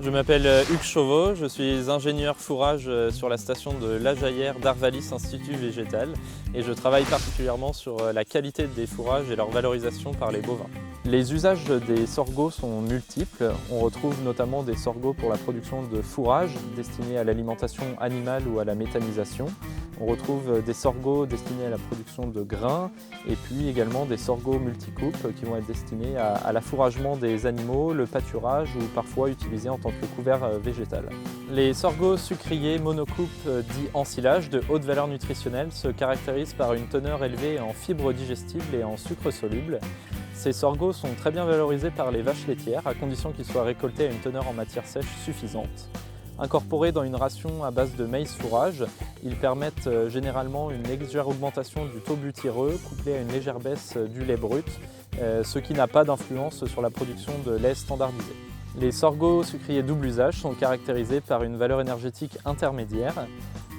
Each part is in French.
Je m'appelle Hugues Chauveau, je suis ingénieur fourrage sur la station de La Jaillère d'Arvalis Institut Végétal et je travaille particulièrement sur la qualité des fourrages et leur valorisation par les bovins. Les usages des sorgho sont multiples. On retrouve notamment des sorgho pour la production de fourrage destinés à l'alimentation animale ou à la méthanisation. On retrouve des sorgho destinés à la production de grains et puis également des sorgho multicoupes qui vont être destinés à l'affouragement des animaux, le pâturage ou parfois utilisés en tant que couvert végétal. Les sorgho sucriers monocoupes dits ensilage de haute valeur nutritionnelle se caractérisent par une teneur élevée en fibres digestibles et en sucre soluble. Ces sorgho sont très bien valorisés par les vaches laitières à condition qu'ils soient récoltés à une teneur en matière sèche suffisante. Incorporés dans une ration à base de maïs fourrage, ils permettent généralement une légère augmentation du taux butyreux couplé à une légère baisse du lait brut, ce qui n'a pas d'influence sur la production de lait standardisé. Les sorgho sucriers double usage sont caractérisés par une valeur énergétique intermédiaire.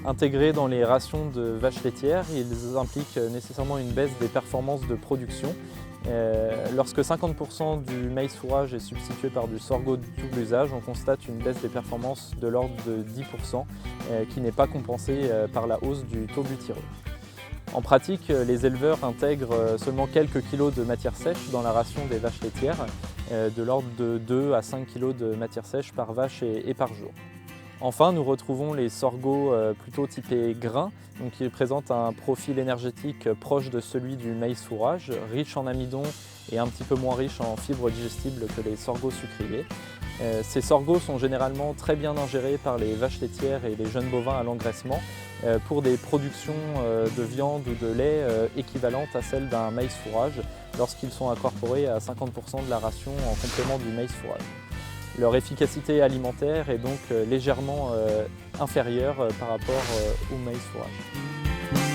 Intégrés dans les rations de vaches laitières, ils impliquent nécessairement une baisse des performances de production. Lorsque 50% du maïs fourrage est substitué par du sorgho double usage, on constate une baisse des performances de l'ordre de 10% qui n'est pas compensée par la hausse du taux butyreux. En pratique, les éleveurs intègrent seulement quelques kilos de matière sèche dans la ration des vaches laitières, de l'ordre de 2 à 5 kilos de matière sèche par vache et par jour. Enfin, nous retrouvons les sorgho plutôt typés grains, donc qui présentent un profil énergétique proche de celui du maïs fourrage, riche en amidon et un petit peu moins riche en fibres digestibles que les sorgho sucriers. Ces sorgho sont généralement très bien ingérés par les vaches laitières et les jeunes bovins à l'engraissement pour des productions de viande ou de lait équivalentes à celles d'un maïs fourrage lorsqu'ils sont incorporés à 50% de la ration en complément du maïs fourrage. Leur efficacité alimentaire est donc légèrement inférieure par rapport au maïs fourrage.